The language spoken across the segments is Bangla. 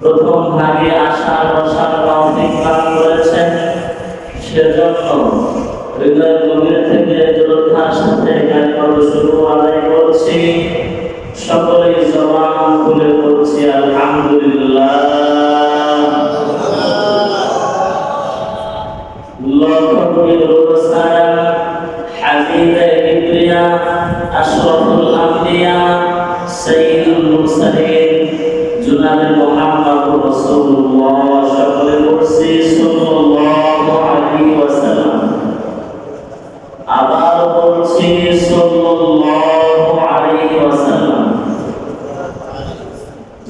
প্রথম ভাগে আসার বসার তৌফিক দান করেছেন, সেজন্য হৃদয় গভীর থেকে দৃঢ়তার সাথে কালিমাত শুরু আদায় করছি। সকলেই জবান খুলে বলছি আলহামদুলিল্লাহ। লক্ষ কোটি দরুদ সালাম হাবিবে কিবরিয়া আশরাফুল আম্বিয়া সাইয়্যিদুল মুরসালিন জনাবে মুহাম্মদুর রাসূলুল্লাহ সকলে বলছি সাল্লাল্লাহু আলাইহি ওয়াসাল্লাম। আবার বলছি সাল্লাল্লাহু আলাইহি ওয়াসাল্লাম।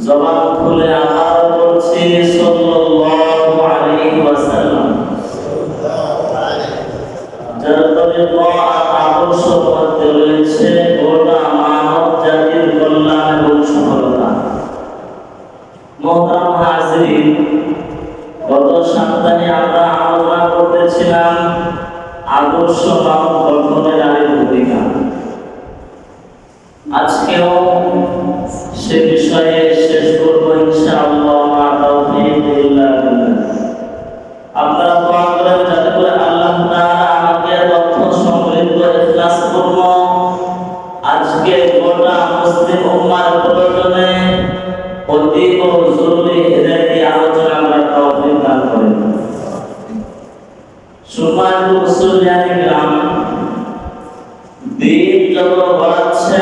জবান খুলে আবার বলছি সাল্লাল্লাহু আলাইহি ওয়াসাল্লাম। যার তরিকা আর আদর্শ মধ্যে রয়েছে গোটা মানব জাতির কল্যাণ এবং সফলতা। মোহতারাম হাজিরিন, গত সপ্তাহে আমরা আলোচনা করতেছিলাম আদর্শ মানব গঠনে নারীর ভূমিকা। আজকেও সে বিষয়ে শেষ করব ইনশাআল্লাহ। আপনারা দোয়া করেন যাতে করে আল্লাহ তাআলা আমাকে তথ্য সমৃদ্ধ ইখলাস করব আজকে গোটা মুসলিম উম্মার প্রয়োজনে অতীব জরুরি হেদায়েতি আলোচনা করার তৌফিক দান করেন। সম্মানিত মুসলিয়ানে গ্রাম, দিন যত বাড়ছে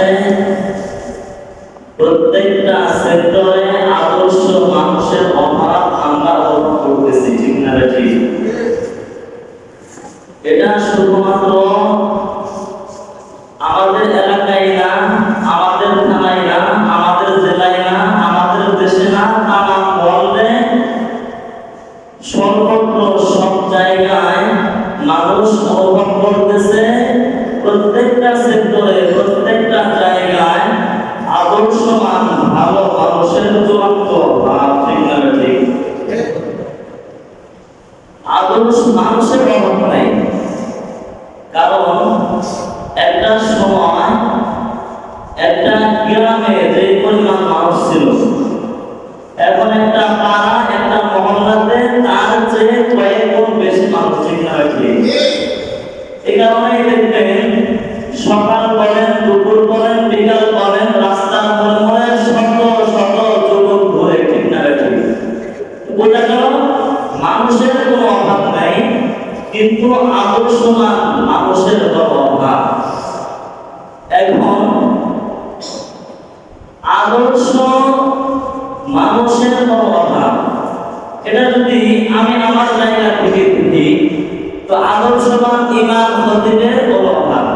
প্রত্যেকটা সেক্টরে আদর্শ মানুষের অভাব আমরা অনুভব করতেছি, ঠিক না ঠিক? এটা শুধুমাত্র আমাদের এলাকায় না, আমাদের থানায় না, আমাদের জেলায় না, আমাদের দেশে না, তামাম ওয়ার্ল্ডে সর্বত্র সব জায়গায় মানুষ অনুভব করতেছে। প্রত্যেকটা সেক্টরে প্রত্যেকটা জায়গায় আদর্শবান ভালো মানুষের চূড়ান্ত অভাব, ঠিক না ঠিক? আদর্শ মানুষের অভাব নাই। কারণ একটা সময় একটা গ্রামে যে পরিমাণ মানুষ ছিল, এখন একটা পাড়া একটা মহল্লাতে তার চেয়ে কয়েক গুণ বেশি মানুষ, ঠিক না ঠিক? এই কারণেই দেখবেন সকাল বলেন, দুপুর বলেন, বিকাল বলেন, রাস্তার মোড়ে শত শত যুবক ঘুরে, ঠিক না ঠিক? বোঝা গেল মানুষের কোনো অভাব নাই, কিন্তু আদর্শবান মানুষের বড় অভাব। এখন আদর্শ মানুষের বড় অভাব, এটা যদি আমি আমার জায়গা থেকে দেখি তো আদর্শবান ইমাম খতিবের বড় অভাব,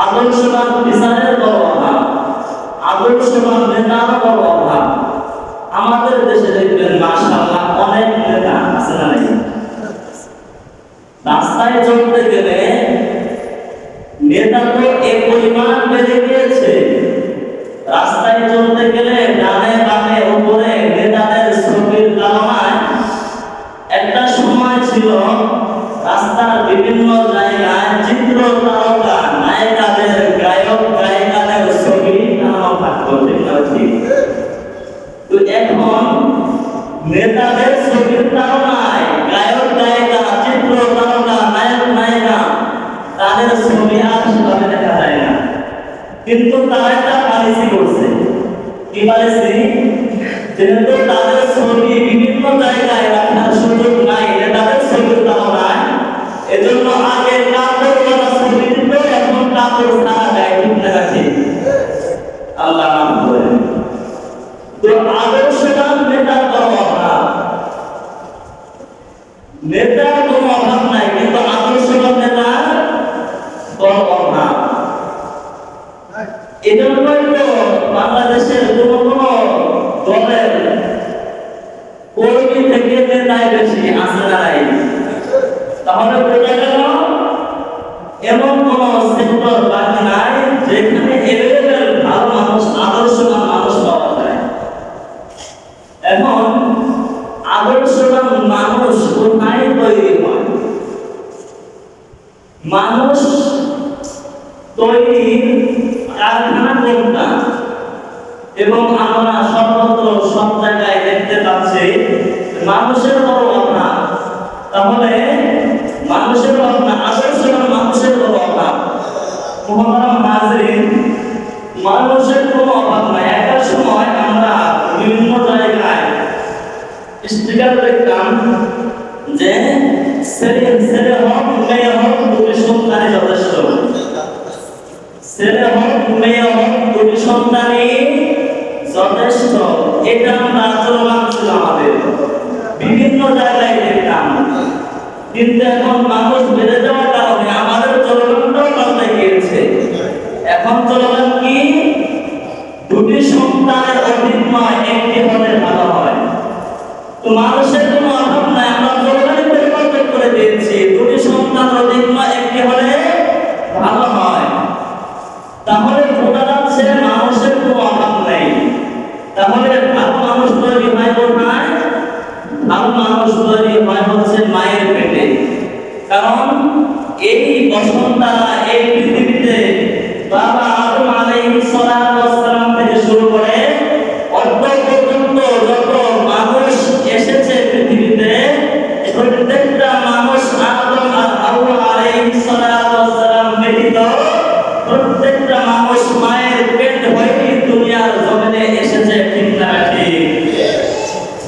আদর্শবান বিচারের বড় অভাব, আদর্শবান নেতার বড় অভাব। আমাদের দেশে দেখবেন মাশাআল্লাহ অনেক নেতা আছে না নাই? রাস্তায় চলতে গেলে নেতা তো এক পরিমাণ বেড়ে গিয়েছে। রাস্তায় চলতে গেলে ডানে বামে উপরে নেতাদের ছবির কারণে একটা সময় ছিল রাস্তার বিভিন্ন জায়গায় চিত্র তারকা নায়িকাদের গায়ক গায়িকাদের ছবি টানানো থাকতো, ঠিক না ঠিক? তো এখন নেতাদের ছবির কারণে গায়ক গায়িকা চিত্র তারকা নায়ক নায়িকা তাদের ছবি আর সেভাবে দেখা যায় না। কিন্তু তারা একটা পলিসি করছে। কি পলিসি? যেহেতু তাদের ছবি বিভিন্ন জায়গায় রাখার সুযোগ নাই নেতাদের ছবির কারণে, এজন্য আগে কাপড় ওয়ালা ছবি দিত, এখন কাপড় ছাড়া দেয়, ঠিক না ঠিক? আল্লাহ নাম করে। তো আদর্শবান নেতার কোনো অভাব, নেতার কোনো অভাব নাই, কিন্তু আদর্শবান নেতার কোনো অভাব। এজন্যই তো বাংলাদেশের কোনো দলের কর্মী থেকে নেতায় বেশি আছে না নাই? তাহলে বোঝা গেল এমন কোন সেক্টর বাকি নাই যেখানে এভেলেবেল ভালো মানুষ, আদর্শবান মানুষ পাওয়া যায়। এখন আদর্শবান মানুষ কোথায় তৈরি হয়? মানুষ তৈরির কারখানা কোনটা? এবং আমরা সর্বত্র সব জায়গায় দেখতে পাই মানুষের বড় অভাব। তাহলে মানুষের অভাব না, আদর্শ মানুষের বড় অভাব। মুহতারাম হাজিরিন, মানুষের কোনো অভাব নাই। একটা সময় আমরা বিভিন্ন জায়গায় স্টিকার দেখতাম যে ছেলে হোক মেয়ে হোক দুটি সন্তানই যথেষ্ট, ছেলে হোক মেয়ে হোক দুটি সন্তানই যথেষ্ট। এটা আমরা আচরণ ছিল আমাদের, বিভিন্ন জায়গায় দেখতাম। কিন্তু এখন মানুষ বেড়ে যাওয়ার কারণে আমাদের চলনটাও পাল্টে গিয়েছে। এখন চলন কি, দুটি সন্তানের অধিক নয়, একটি হলে ভালো হয়। তো মানুষের কোনো অভাব নাই, আমরা চলনে পরিবর্তন করে দিয়েছি, দুটি সন্তান অধিক নয়, একটি হলে ভালো হয়। তাহলে বোঝা যাচ্ছে মানুষের কোনো অভাব নেই। তাহলে ভালো মানুষ তৈরি হয় কোথায়? ভালো মানুষ তৈরি হয় হচ্ছে মায়ের পেটে। কারণ এই বসন্তারা এই পৃথিবীতে বাবা আদম আলাইহিস সালাম থেকে শুরু করে অদ্য পর্যন্ত যত মানুষ এসেছে পৃথিবীতে, প্রত্যেকটা মানুষ আদম আর হাওয়া আলাইহিস সালাম ব্যতীত প্রত্যেকটা মানুষ মায়ের পেট হয়ে দুনিয়ার জমিনে এসেছে। ঠিক না ঠিক?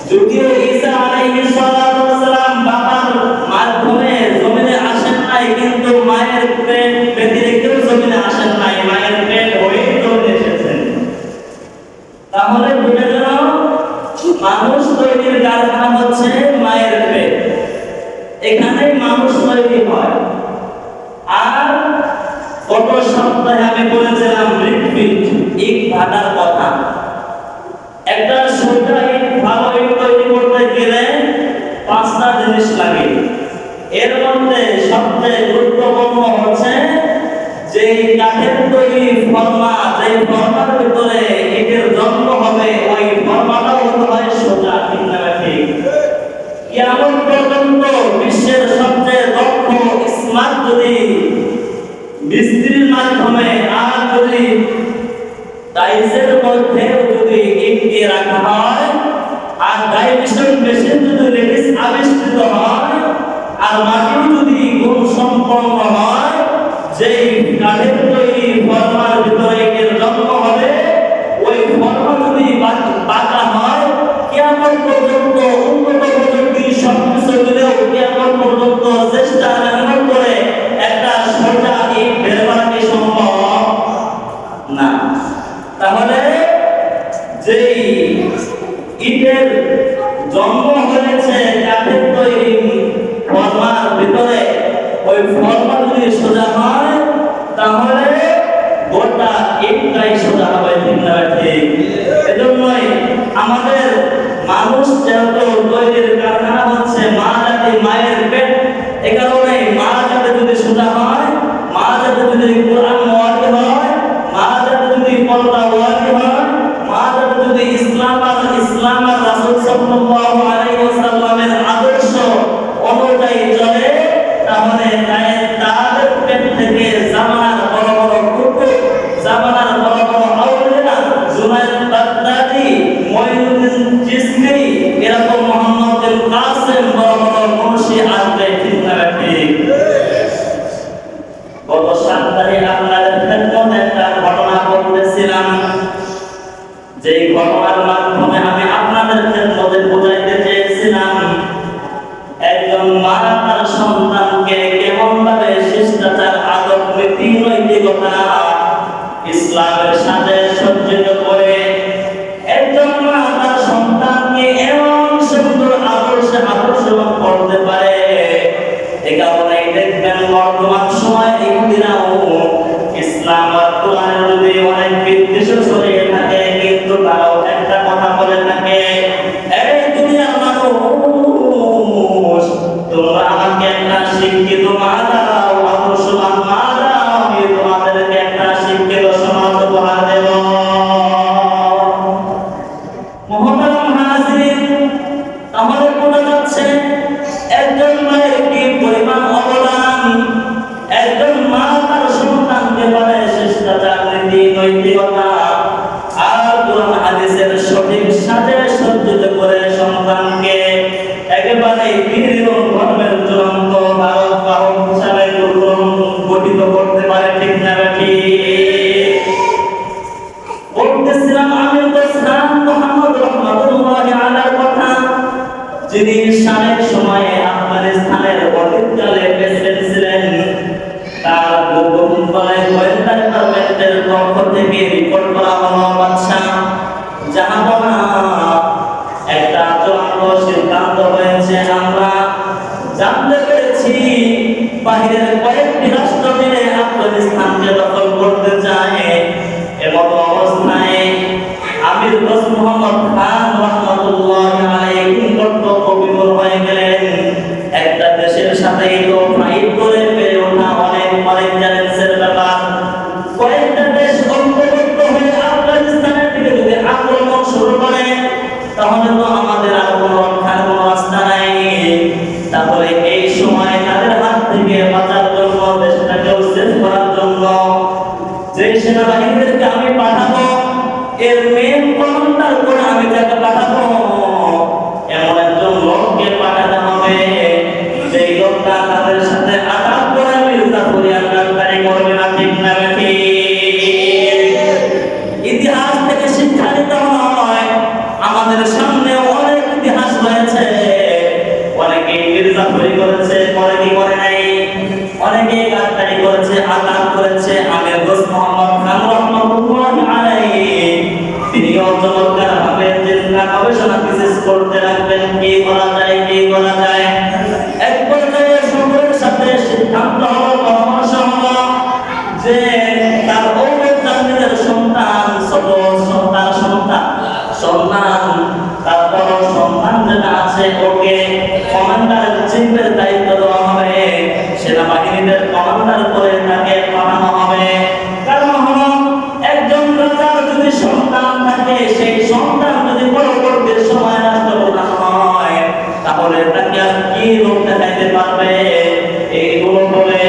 যদিও ঈসা আলাইহিস সালাম বাবার মাধ্যমে জমিনে আসেন নাই, কিন্তু মায়ের পেট ব্যতীত জমিনে আসেন নাই, মায়ের পেট হয়ে জমিনে এসেছেন। তাহলে বুঝে গেল মানুষ তৈরির কারখানা হচ্ছে মায়ের পেট, এখানেই মানুষ তৈরি হয়। আর গত সপ্তাহে আমি বলেছিলাম ব্রিকফিট, ইট ভাটার কথা। একটা সোজা ইট ভালো ইট তৈরি করতে গেলে 5টা জিনিস লাগে। এর মধ্যে সবচেয়ে গুরুত্বপূর্ণ হচ্ছে যে কাঠের তৈরি ফর্মা, যে ফর্মার ভিতরে ইটের জন্ম হবে, ওই ফর্মাটাও হতে হয় সোজা। ঠিক না ঠিক? কিয়ামত পর্যন্ত বিশ্বের সবচেয়ে দক্ষ স্মার্ট যদি মিস্ত্রির মাধ্যমে আর যদি টাইলসের মধ্যে যদি ইট দিয়ে রাখা হয়, আর ডাইমেশন মেশিন যদি লেডিস আবিষ্কৃত হয়, আর মাটিও যদি গুণ সম্পন্ন হয়, যেই কাঠের তৈরি ফর্মার ভিতরে এর জন্ম হবে, ওই ফর্মা যদি পাকা হয়, কিয়ামত পর্যন্ত উন্নত প্রযুক্তি সবকিছু দিলেও কিয়ামত পর্যন্ত চেষ্টা না করে একটা সোজা ইট বের করা কি সম্ভব না। তাহলে যেই ইটের জন্ম হয়েছে কাঠের তৈরি ফর্মার ভিতরে, ওই ফর্মা যদি সোজা হয়, তাহলে গোটা ইটটাই সোজা হবে। ঠিক না ঠিক? এজন্যই আমাদের মানুষ যেহেতু তৈরির কারখানা হচ্ছে মা জাতি, মায়ের পেট, এ কারণে মা জাতি যদি সোজা হয়, মা জাতি যদি কোরআন ওয়াজি হয়, মা জাতি যদি পর্দা ওয়াজি হয়, মা জাতি যদি ইসলাম আর রাসূল সাল্লাল্লাহু আলাইহি ওয়াসাল্লামের আদর্শ অনুযায়ী চলে, তাহলে তাদের পেট থেকে জামানার বড় বড় কুতুব, জামানার বড় বড় আউলিয়া, জুনায়েদ বাগদাদি, মুঈনুদ্দিন চিশতি, এরকম মুহাম্মদ বিন কাসিম বড় বড় মুন্সি আসবে। ঠিক না ঠিক? গত সপ্তাহে আপনাদের খেদমতে একটা ঘটনা বলতেছিলাম, যে ঘটনার মাধ্যমে আমি আপনাদের খেদমতে বোঝাইতে চেয়েছিলাম একজন মা তার সন্তানকে কেমন ভাবে শিষ্টাচার, আদব, নীতি, নৈতিকতা, ইসলামের সাথে সজ্জিত করে একজন মা তার সন্তানকে এমন সুন্দর আদর্শবান করতে পারে। এ কারণেই দেখবেন বর্তমান সময়ে ইহুদিরাও ইসলাম আর কোরআনের যদি অনেক বিদ্বেষ ছড়িয়ে থাকে, কিন্তু তারাও একটা কথা বলে থাকে, এই দুনিয়ার মানুষ, তোমরা আমাকে একটা শিক্ষিত মা দাও, আদর্শবান মা দাও, আমি তোমাদেরকে একটা শিক্ষিত সমাজ উপহার দেব। মুহতারাম হাজিরিন, তাহলে বোঝা যাচ্ছে একজন মায়ের কি পরিমাণ অবদান। একজন মা তার সন্তানকে বলে শিষ্টাচার, নীতি, নৈতিকতা আর কোরআন হাদিসের সঠিক সাথে সজ্জিত করে সন্তানকে যিনি শামের সময়ে আফগানিস্তানের অতীতকালে প্রেসিডেন্ট ছিলেন, তার গোপন বলে গোয়েন্দা ডিপার্টমেন্টের পক্ষ থেকে রিপোর্ট করা হলো, বাদশা জাহাপনা একটা চূড়ান্ত সিদ্ধান্ত হয়েছে। আমরা জানতে পেরেছি বাহিরের কয়েকটি রাষ্ট্র মিলে আফগানিস্তানকে দখল করতে চায়। এমন অবস্থায় আমির দোস্ত মোহাম্মদ খান রহমতুল্লাহি আলাইহি কর্তব্য বিমূঢ় হয়ে গেলেন। একটা দেশের সাথে তো ফাইট করে পেরে ওঠা অনেক চ্যালেঞ্জের ব্যাপার। কয়েকটা দেশ ঐক্যবদ্ধ হয়ে আফগানিস্তানের দিকে যদি আক্রমণ শুরু করে, তাহলে তো আমাদের আর কোনো রক্ষার কোনো রাস্তা নাই। তাহলে এই সময় তাদের হাত থেকে বাঁচার জন্য, দেশটাকে সেভ করার জন্য যে সেনাবাহিনীদেরকে আমি পাঠাবো, এর মেন কমান্ডার করে আমি যাকে পাঠাবো, এমন একজন লোককে পাঠাতে হবে যে লোকটা তাদের সাথে আঘাত করে মির্জা ফরিয়াদ গাদ্দারি করবে না। ঠিক না বেঠিক? ইতিহাস থেকে শিক্ষা নিতে হয়। আমাদের সামনে অনেক ইতিহাস রয়েছে। অনেকে মির্জাফরি করেছে, অনেকে করে নাই, অনেকে গাদ্দারি করেছে, আঘাত করেছে। আমির দোস্ত মোহাম্মদ খান রহমতুল্লাহি আলাইহি তিনিও চমৎকার ভাবে চিন্তা গবেষণা বিশেষ করতে লাগবেন, কি করা যায়, কি করা যায়। এক পর্যায়ে সকলের সাথে সিদ্ধান্ত হলো, পরামর্শ হলো যে তার ঔরজানের সন্তান, ছোট সন্তান তার বড় সন্তান যেটা আছে, ওকে কমান্ডার চিফের দায়িত্ব দেওয়া হবে, সেনাবাহিনীদের কমান্ডার করে তাকে পাঠানো হবে। কারণ হলো একজন রাজার যদি সন্তান থাকে, সেই সন্তান যদি পরবর্তী সময় রাষ্ট্রপ্রধান হয়, তাহলে তাকে আর কি লোক দেখাইতে পারবে? এইগুলো বলে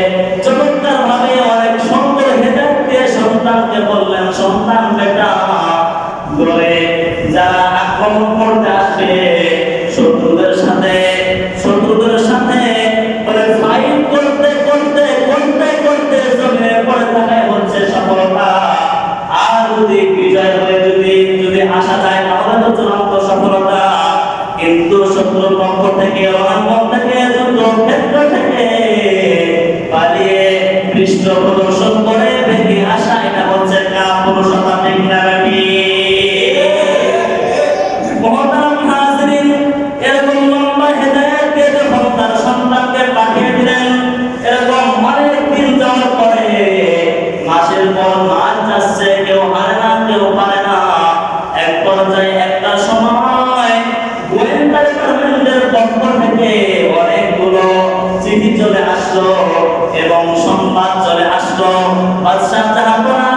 চমৎকার ভাবে অনেক সুন্দর হেদায়েত দিয়ে সন্তানকে বললেন, সন্তান বেটা, বলে যারা আক্রমণ করতে আসবে শত্রুদের সাথে ফাইট করতে জমে পড়ে থাকায় হচ্ছে সফলতা। আর যদি বিজয় হয়ে যদি আসা যায়, তাহলে তো চূড়ান্ত সফলতা। কিন্তু শত্রুর পক্ষ থেকে, রণাঙ্গন থেকে, যুদ্ধক্ষেত্র থেকে পালিয়ে পৃষ্ঠ প্রদর্শন করে ভেঙে আসা, এটা হচ্ছে কাপুরুষতা। ঠিক না বেঠিক? মহতারাম হাজরিন, এরকম লম্বা হেদায়েত দিয়ে যখন তার সন্তানকে পাঠিয়ে দিলেন, এরকম অনেক দিন যাওয়ার পরে মাসের পর মাস যাচ্ছে, কেউ হারে না, কেউ পারে না। এক পর্যায়ে একটা সময় গোয়েন্দা ডিপার্টমেন্টের পক্ষ থেকে অনেকগুলো চিঠি চলে আসলো এবং সংবাদ চলে আসলো, বাদশা জাহাপনা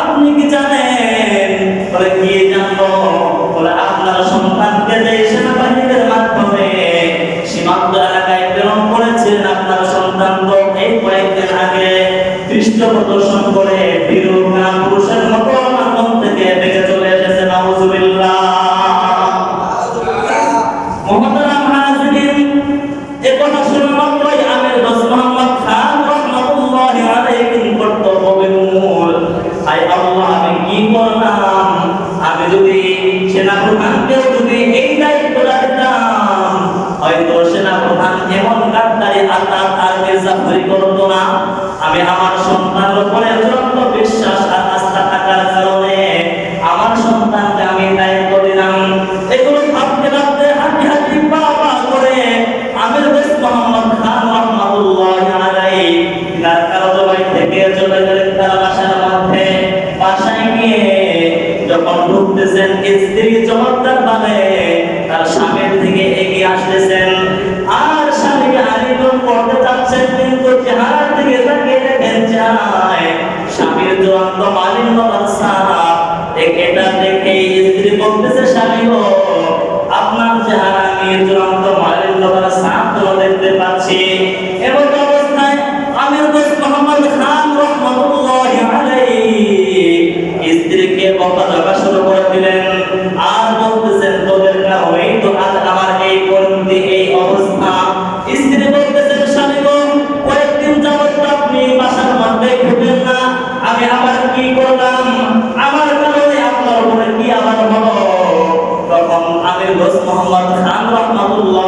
আপনি কি জানেন? বলে কি জানবো? বলে আপনার সন্তানকে যে সেনাবাহিনীদের মাধ্যমে সীমান্ত এলাকায় প্রেরণ করেছেন, আপনার সন্তান তো এই কয়েকদিন আগে দৃষ্ট প্রদর্শন করে বীরুকা পুরুষের মতো মাধ্যম থেকে বেঁচে চলে এসেছে। নাউজুবিল্লাহ। মুহতারাম হাজিরিন, এ কথা শুনে মাত্রই আমির দোস্ত মোহাম্মদ খান রহমতুল্লাহি আলাইহি কর্তব্য বিমূঢ়। আয় আল্লাহ, আমি কি করলাম? আমি যদি সেনাপ্রধানকেও যদি এই দায়িত্বটা দিতাম, হয়তো সেনাপ্রধান এমন গাদ্দারি আঘাত আর মির্জাফরি করতো না। আমি আমার সন্তানের উপরে চূড়ান্ত বিশ্বাস আর আস্থা থাকার কারণে আমার সন্তানকে আমি দায়িত্ব দিলাম। এগুলো ভাবতে ভাবতে হাঁটি পা করে আমির দোস্ত মোহাম্মদ খান রহমতুল্লাহি আলাইহি কারাগার থেকে চলে গেলেন তার বাসার মধ্যে। বাসায় গিয়ে যখন ঢুকতেছেন, স্ত্রী চমৎকার ভাবে তার স্বামীর দিকে এগিয়ে আসতেছেন আর স্বামীকে আলিঙ্গন করতে চাচ্ছেন, কিন্তু চেহারার দিকে তাকিয়ে দেখেন যায় স্বামীর চূড়ান্ত মালিন্যতার ছাপ। এটা দেখে স্ত্রী বলতেছে, স্বামী গো, আপনার চেহারা আমি চূড়ান্ত মালিন্যতার ছাপ তো দেখতে পাচ্ছি। এমন অবস্থায় আমির দোস্ত মোহাম্মদ খান রহমতুল্লাহি আলাইহি স্ত্রীকে বকা শুরু করে দিলেন আর বলতেছেন, তোদের কারণেই তো আজ আমার এই পরিণতি, এই অবস্থা। স্ত্রী বলতেছেন, স্বামী গো, কয়েকদিন যাবত আপনি বাসার মধ্যে ঢুকেন না, আমি আবার কি করলাম? আমার কারণে আপনার উপরে কি আবার হলো? তখন আমির দোস্ত মোহাম্মদ খান রহমতুল্লাহ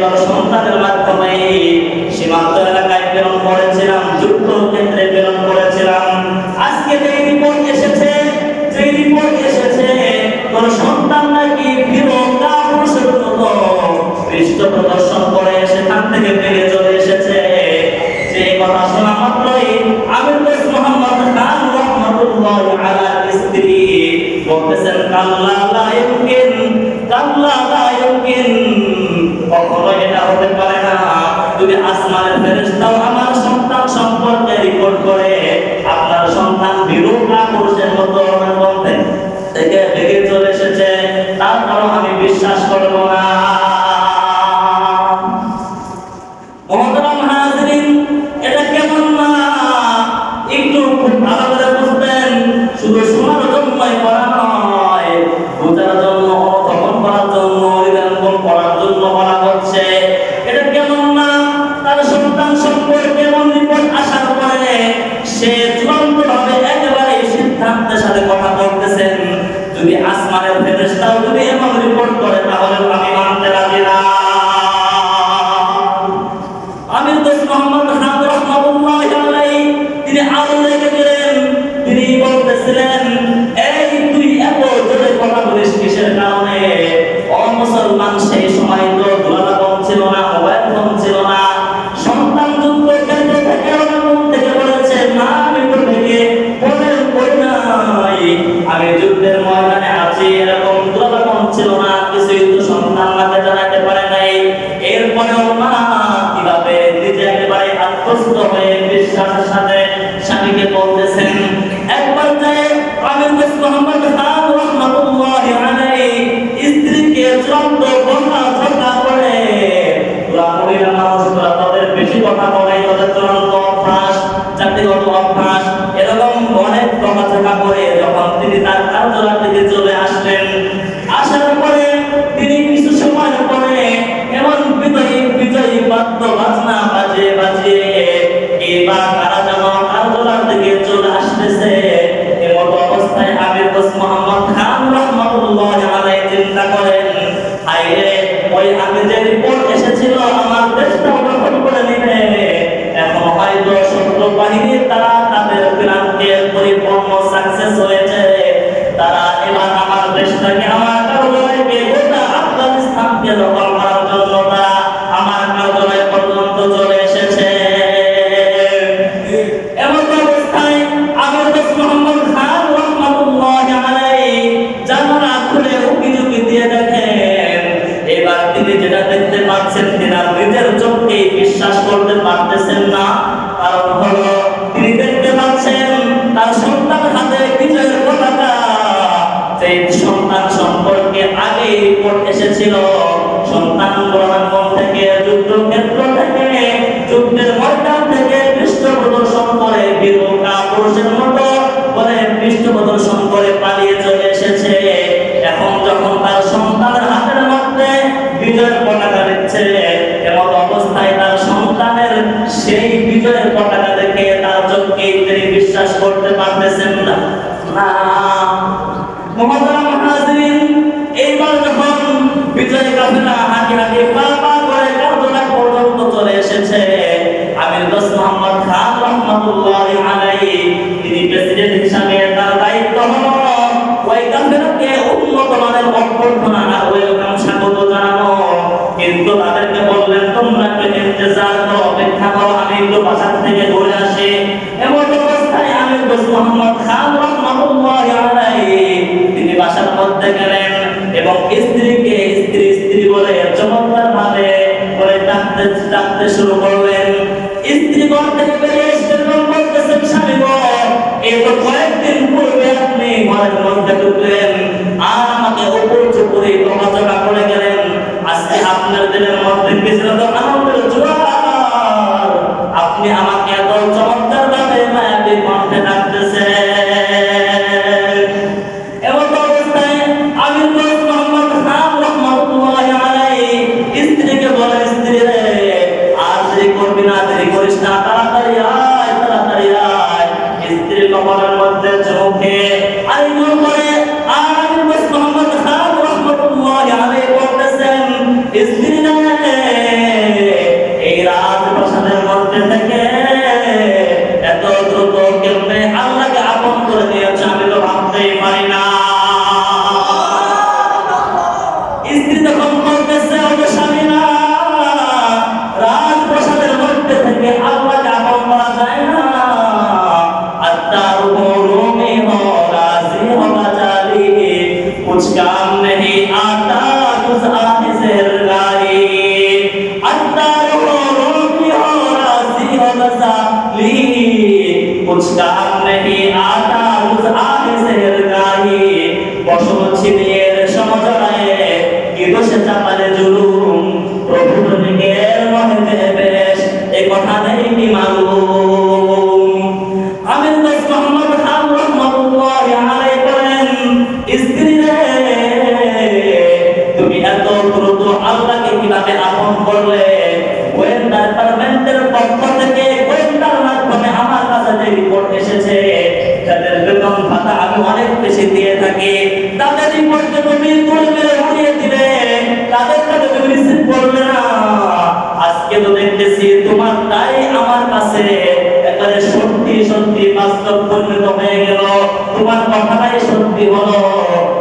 এবার সন্তানের মাধ্যমে সীমান্ত এলাকায় প্রেরণ করেছিলাম, যুদ্ধ ক্ষেত্রে প্রেরণ করেছিলাম। আজকে যে রিপোর্ট এসেছে, তোর সন্তান নাকি বিরোধা পুরুষের মতো পৃষ্ঠ প্রদর্শন করে সেখান থেকে বেরিয়ে চলে এসেছে। যে কথা শোনা মাত্রই আমির দোস্ত মোহাম্মদ খান রহমাতুল্লাহ আলাইহির স্ত্রী বলতেছেন, কাল্লা লা ইউমকিন, কখনো এটা হতে পারে না। যদি আসমানের ফেরেশতাও আমার সন্তান সম্পর্কে রিপোর্ট করে আপনার সন্তান বিরোধা পুরুষের মতো মধ্যে থেকে বেরিয়ে চলে এসেছে, তারপরও আমি বিশ্বাস করব না। মহতরম হাজরিন, এটা কেমন না একটু খুব ভালো করে বুঝবেন। শুধু শোনার জন্যই করা নয়, বোঝার জন্য, অনুধাবন করার জন্য, হৃদয়ঙ্গম করার জন্য বলা হচ্ছে। এটা কেমন না তার সন্তান সম্পর্কে এমন রিপোর্ট আসার পরে সে চূড়ান্তভাবে একেবারে সিদ্ধান্তের সাথে কথা বলতেছেন, যদি আসমানের ফেরেশতাও যদি এমন রিপোর্ট করে তাহলে আমি মানতে রাজি না। আমির দোস্ত মোহাম্মদ খান রহমাতুল্লাহ আলাইহি তিনি আরো লেগে গেলেন। তিনি বলতেছিলেন, এই তুই এত জোরে কথা বলিস কিসের কারণে? মুসলমান সেই সময় তো দূরভাষ ছিল না, মোবাইল ফোন ছিল না। সন্তান যুদ্ধ ক্ষেত্র থেকে থেকে বলেছে, না আমি তো থেকে বলি নাই, আমি যুদ্ধের ময়দানে আছি, এরকম দূরভাষ ছিল না, কিছুই তো সন্তান আমাকে জানাতে পারে নাই। এরপরেও মা কিভাবে নিজে একেবারে আত্মস্থ হয়ে বিশ্বাসের সাথে স্বামীকে বলতেছেন। একবার যায় আমির দোস্ত মোহাম্মদ খান রহমাতুল্লাহ আলাইহি স্ত্রীকে চূড়ান্ত বকা করে, মহিলা মানুষরা তাদের বেশি কথা বলে, তাদের চূড়ান্ত অভ্যাস, জাতিগত অভ্যাস, এরকম অনেক বকা করে যখন তিনি তার কার্যালয় চলে আসলেন, আসার পরে তিনি কিছু সময় পরে এমন বিজয়ী বাদ্য বাজনা বাজিয়ে এবার তারা যেন কার্যালয় থেকে চলে আসতেছে। এমন অবস্থায় আমির দোস্ত মোহাম্মদ খান রহমাতুল্লাহ আলাইহি চিন্তা করেন, হায়রে ওই আগে যে রিপোর্ট এসেছিল আমার দেশটা দখল করে নিবে, এখন হয়তো শত্রু বাহিনী তারা তাদের প্ল্যানকে পরিপূর্ণ সাকসেস হয়েছে, তারা এবার আমার দেশটাকে, আমার কার্যালয়কে, গোটা আফগানিস্তানকে দখল করার জন্য তারা আমার কার্যালয় পর্যন্ত চলে এসেছে। এমন অবস্থায় আমির দোস্ত মোহাম্মদ খান রহমাতুল্লাহ আলাইহি জানালা খুলে উকি দিয়ে দেখেন, এবার তিনি যেটা দেখতে পাচ্ছেন তিনি নিজের চোখকেই বিশ্বাস করতে পারতেছেন না। কারণ হলো তিনি দেখতে পাচ্ছেন তার সন্তান হাতে বিজয়ের পতাকা। সেই সন্তান সম্পর্কে আগে রিপোর্ট এসেছিল, সন্তান রণাঙ্গন থেকে, যুদ্ধক্ষেত্র থেকে, যুদ্ধের ময়দান থেকে পৃষ্ঠ প্রদর্শন করে বীরকা পুরুষের মতো করে পৃষ্ঠ প্রদর্শন করে পালিয়ে চলে এসেছে। এখন যখন তার সন্তানের হাতের মধ্যে বিজয়ের পতাকা দিচ্ছে, এমন অবস্থায় তার সন্তানের সেই বিজয়ের পতাকা দেখে তার চোখকে তিনি বিশ্বাস করতে পারতেছেন না। মুহতারাম হাজরিন, এইবার যখন বিজয় কাফেলা হাঁটি পা করে কার্যালয় পর্যন্ত চলে এসেছে, আমির দোস্ত মোহাম্মদ খান রহমাতুল্লাহ আলাইহি তিনি প্রেসিডেন্ট হিসাবে তার দায়িত্ব হলো ওই কাফেলাকে উন্নত মানের অভ্যর্থনা আর ওয়েলকাম স্বাগত জানানো। কিন্তু তাদেরকে বললেন, তোমরা একটু ইন্তজার করো, অপেক্ষা করো, আমি একটু বাজার থেকে ঘুরে আসি। এমন অবস্থায় আমির দোস্ত মোহাম্মদ খান রহমাতুল্লাহ আলাইহি তিনি বাসার মধ্যে গেলেন এবং স্ত্রীকে স্ত্রী বলে চমৎকার ভাবে বলে ডাকতে শুরু করলেন। স্ত্রী ঘর থেকে বেরিয়ে এসে বলতেছেন, স্বামী গো, এই তো কয়েকদিন পূর্বে আপনি ঘরের মধ্যে ঢুকলেন আর আমাকে উপর চুপুরি বকাঝকা করে গেলেন, আজকে আপনার দিনের মধ্যে কিছু আনন্দের জোয়ার, আপনি আমাকে এত চমৎকার ভাবে মায়াবী কণ্ঠে ডাকতেছেন। এমন অবস্থায় আমির দোস্ত মোহাম্মদ খান রহমাতুল্লাহ আলাইহি স্ত্রীকে বলে, স্ত্রী রে, আর দেরি করবি না, দেরি করিস না, তাড়াতাড়ি আয়, তাড়াতাড়ি আয়। স্ত্রীর কপালের মধ্যে চোখে আইগুলো করে আর আমির দোস্ত মোহাম্মদ খান রহমাতুল্লাহ আলাইহি বলতেছেন, স্ত্রী রে, থাকি, তাদের রিপোর্টকে তুমি তুলে মেরে উড়িয়ে দিলে, তাদের কাছে তুমি রিসিভ করবে না। আজকে তো দেখতেছি তোমারটাই আমার কাছে একেবারে সত্যি সত্যি বাস্তব পরিণত হয়ে গেল। তোমার কথাটাই সত্যি হলো।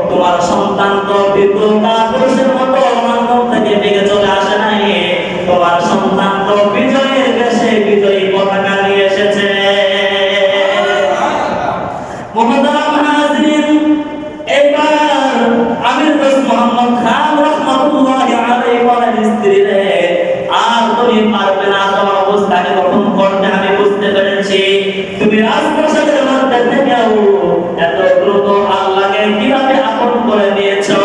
তোমার সন্তান তো বিদ্রোহী পুরুষের মতো মানব থেকে বেগে চলে আসে নাই। তোমার সন্তান তো বিজয়ের বেশে বিজয়ী পতাকা নিয়ে এসেছে। মুহতারাম হাজিরিন, এবার আমির দোস্ত মোহাম্মদ খান রাহমাতুল্লাহি আলাইহি বলেন, স্ত্রীরে আর তুমি পারবে না তোমার অবস্থাকে গঠন করতে, আমি বুঝতে পেরেছি। তুমি রাজপ্রাসাদের মধ্যে থেকেও এত দ্রুত আল্লাহকে কিভাবে আপন করে নিয়েছো।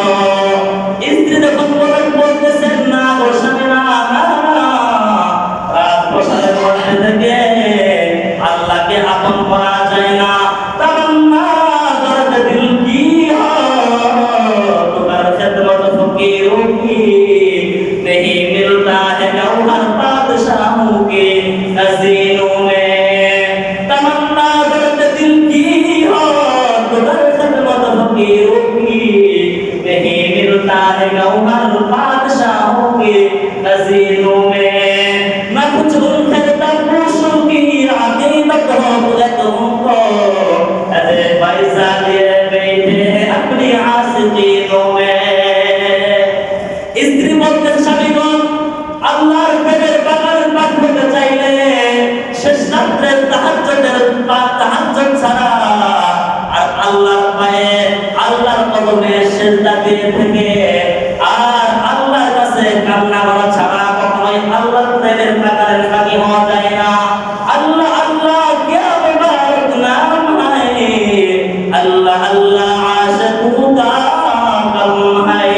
স্ত্রী যখন বলতেছেন, না গো স্বামী, না না, রাজপ্রাসাদের মধ্যে থেকে আল্লাহকে আপন করা যায় না। তামান্না দর্দ দিল কি হো তোমার খিদমত ফকিরোं की नहीं मिलता है गौहर बादशाहों के खज़ीनों में। तमन्ना दर्द दिल की हो तुम्हार खिदमत फकीरों की नहीं मिलता है गौहर बादशाहों के खज़ीनों में। न कुछ उनके तपस्सुओं की अकीदत हो मुझे तुमको अरे पैसा लिए बैठे हैं अपनी आशिकीनों में। স্ত্রী বলতেন, স্বামীগণ, আল্লাহর প্রেমের বাগানে পাক হতে চাইলে শেষ রাত্রে তাহাজ্জুদ ছাড়া আর আল্লাহর পায়ে আল্লাহর কদমে সিজদা দিয়ে থেকে আর আল্লাহর কাছে কান্না করা ছাড়া কখনোই আল্লাহর প্রেমের বাগানে পাকি হওয়া যায় না। আল্লাহ আল্লাহ क्या मुबारक नाम है, अल्लाह अल्लाह आशिकों का कम है।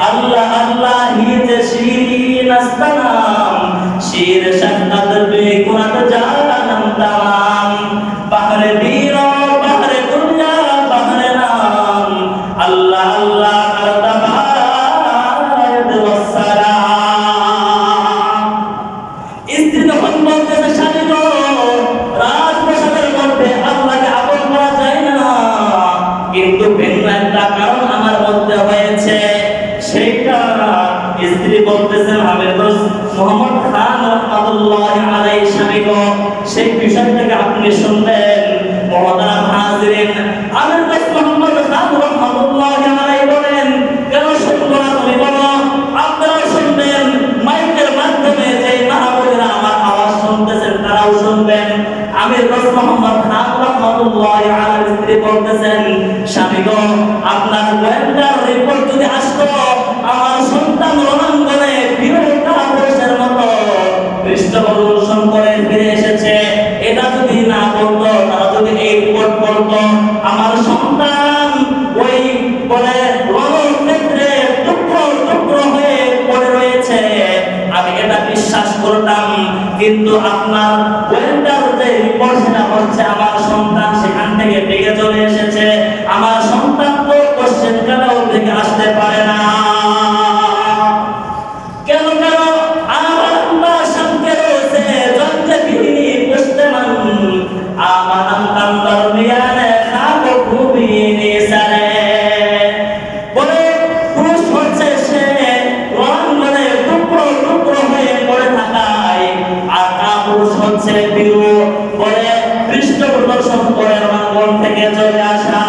अल्लाह अल्लाह ही शीर नस्तनाम शीर शक्कत बेकुरत जानम तमाम बहर बीरो बहर दुनिया बहर नाम अल्लाह अल्लाह करदबाद वस्सलाम। स्त्री যখন বলতেছে, স্বামী গো, রাজপ্রাসাদের মধ্যে আল্লাহকে আপন করা যায় না, কিন্তু ভিন্ন একটা কারণ আমার মধ্যে হয়েছে। সেইটা স্ত্রী বলতেছেন, আমির দোস্ত মোহাম্মদ খান রাহমাতুল্লাহি আলাইহি স্বামী গো, সেই বিষয়টাকে আপনি শুনবেন। মুহতারাম হাজিরিন, আমির দোস্ত মোহাম্মদ খান রাহমাতুল্লাহি আলাইহি বলেন, কেন শুনবো না তুমি বলো? আপনারা শুনবেন, মাইকের মাধ্যমে যে মাহবুবেরা আমার আওয়াজ শুনতেছেন তারাও শুনবেন। আমির দোস্ত মোহাম্মদ খান রাহমাতুল্লাহি আলাইহি স্ত্রী বলতেছেন, স্বামী গো, আপনার গোয়েন্দার রিপোর্ট যদি আসতো আমার সন্তান রণাঙ্গনে বীরতা পুরুষের মতো পৃষ্ঠপ্রদর্শন করে ফিরে এসেছে, এটা যদি না বলতো, তারা যদি এই রিপোর্ট বলতো আমার সন্তান ওই বলে রণক্ষেত্রে টুকরো টুকরো হয়ে পড়ে রয়েছে, আমি এটা বিশ্বাস করতাম। কিন্তু আপনার গোয়েন্দার যে রিপোর্ট সেটা বলছে আমার সন্তান সেখান থেকে বেগে চলে এসেছে, আমার সন্তান তো কোশ্চেন কালেও থেকে আসতে পারে না। কেন কেন আমার আল্লাহ শান্তি রয়েছে জন্মে বিনি মুসলমান আমার আন্তান দরমিয়ানে খাবো খুবই নিসারে বলে পুরুষ হচ্ছে সে রণাঙ্গনে টুকরো টুকরো হয়ে পড়ে থাকায়, আর কাপুরুষ হচ্ছে বীর বলে পৃষ্ঠ প্রদর্শন করে রণাঙ্গন থেকে চলে আসা।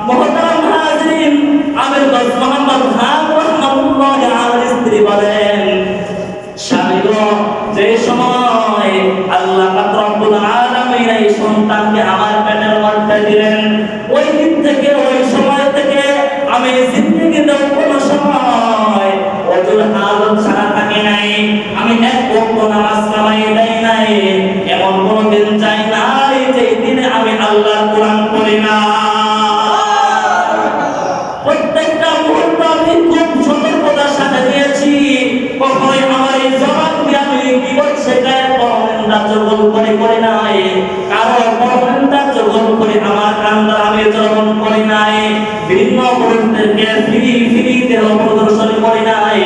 মুহতারাম হাজিরিন, আমির দোস্ত মোহাম্মদ খান রাহমাতুল্লাহি আলাইহি স্ত্রী বলেন, স্বামী গো, যে সময় আল্লাহ পাক রব্বুল আলামিন এই সন্তানকে আমার পেটের মধ্যে দিলেন, ওই দিন থেকে ওই সময় থেকে আমি জিন্দেগিতে কোনো সময় ওজুর হালত ছাড়া থাকি নাই, আমি এক ওয়াক্ত নামাজ কামাই দেই নাই, এমন কোনো দিন যাই নাই যে দিনে আমি আল্লাহর কোরআন পড়ি না। প্রত্যেকটা মুহূর্ত আমি খুব সতর্কতার সাথে দিয়েছি, কখনোই আমার এই জবান দিয়ে আমি কি বলছে গায়ের পরনিন্দা জগল করে নাই, কারো পরনিন্দা জগল করে আমার কান্দা আমি জগল করি নাই, ভিন্ন পুরুষদেরকে ফিরি দেহ প্রদর্শন করি নাই,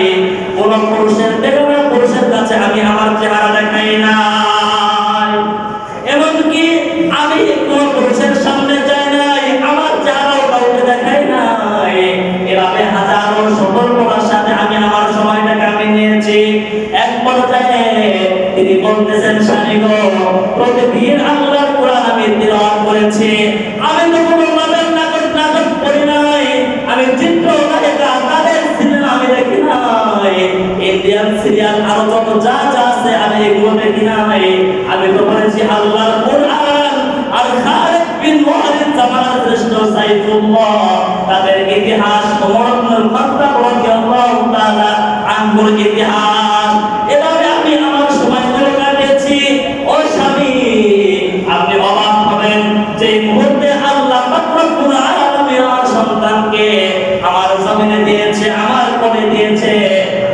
কোন পুরুষের দেহ পুরুষের কাছে আমি আমার চেহারা দেখাই নাই, এমনকি আমি কোন পুরুষের সামনে যাই নাই, আমার চেহারাও স্বামী গো, প্রতিদিন আল্লাহর কোরআন আমি তিলাওয়াত করেছি। আমি তো কোনো মাদার নাটক করি নাই, আমি চিত্র নায়িকা তাদের সিনেমা আমি দেখি নাই, ইন্ডিয়ান সিরিয়াল আরো যত যা যা আছে আমি এগুলো দেখি নাই। আমি তো বলেছি আল্লাহর কোরআন আর খালিদ বিন ওয়ালিদ জামানার শ্রেষ্ঠ সাইফুল্লাহ তাদের ইতিহাস, ওমর ইবনুল খাত্তাব রাদিয়াল্লাহু তাআলা আনহুর ইতিহাস, এভাবে আমি আমার সময়গুলো কাটিয়েছি। ও স্বামী, আপনি অবাক হবেন যে মুহূর্তে আল্লাহ পাক রব্বুল আলামিন আমার সন্তানকে আমার জমিনে দিয়েছে, আমার কোলে দিয়েছে,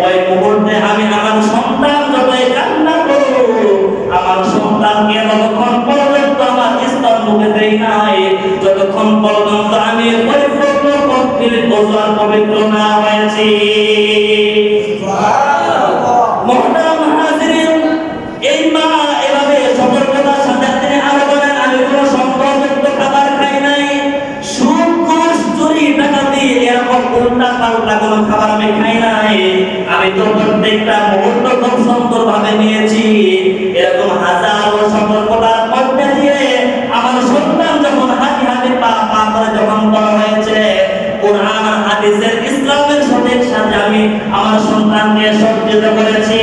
ওই মুহূর্তে আমি আমার সন্তান যতই কান্না করুক, আমার সন্তানকে ততক্ষণ পর্যন্ত আমার স্তন মুখে দেই নাই যতক্ষণ পর্যন্ত আমি পরিপূর্ণ পবিত্র না হয়েছি। মুহতারাম হাজিরিন, এই মা এভাবে সতর্কতার সাথে তিনি আরো বলেন, আমি কোনো সম্পর্কিত খাবার খাই নাই, সুদ ঘুষ চুরি ডাকাতি এরকম উল্টা পাল্টা কোনো খাবার আমি খাই নাই। আমি তো প্রত্যেকটা মুহূর্ত খুব সুন্দর ভাবে নিয়েছি। এরকম হাজারো সতর্কতার মধ্যে দিয়ে আমার সন্তান যখন হাঁটি হাঁটি পা পা করে যখন বড় হয়েছে, কোরআন হাদিসের ইসলামের সঠিক সাথে আমি আমার সন্তানকে সজ্জিত করেছি।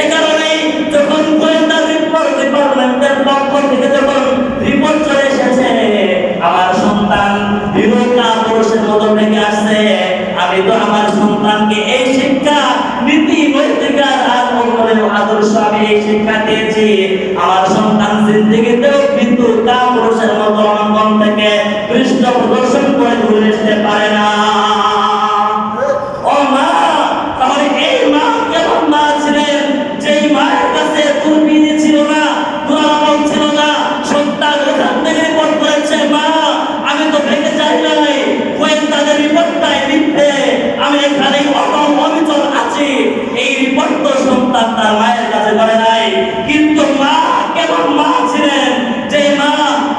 এ কারণে যখন গোয়েন্দা ডিপার্টমেন্টের পক্ষ থেকে যখন রিপোর্ট চলে এসেছে আমার সন্তান বিরোধা পুরুষের মতো থেকে আসছে, আমি তো আমার সন্তানকে এই শিক্ষা, নীতি, নৈতিকার আর অন্যদের আদর্শ আমি এই শিক্ষা দিয়েছি। আমার সন্তান জিন্দেগিতেও কিন্তু তা পুরুষের মতো অঙ্গন থেকে পৃষ্ঠ প্রদর্শন করে ঘুরে আসতে পারে না। ও মা, তাহলে এই মা কেমন মা ছিলেন, যেই মায়ের কাছে দুর্নীতি ছিল না, দুরাবল ছিল না, সন্তান ওখান থেকে রিপোর্ট করেছে, মা আমি তো ভেঙে যাই নাই, গোয়েন্দাদের রিপোর্টটাই মিথ্যে, আমি এখানে অবিচল আছি, এই রিপোর্ট তো সন্তান তার মায়ের কাছে করে নাই। কিন্তু মা কেমন মা ছিলেন, যে মা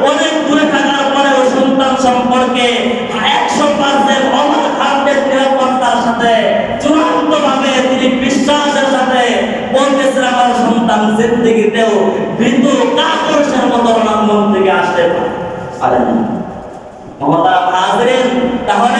অনেক দূরে থাকার পরেও সন্তান সম্পর্কে 100% অবাক হাতের নিরাপত্তার সাথে চূড়ান্ত ভাবে তিনি বিশ্বাসের সাথে বলতেছেন আমার সন্তান জিন্দেগিতেও ভীতু কাপুরুষের মতো আমার মন থেকে আসতে পারে না। মহতারাম হাজিরিন, তাহলে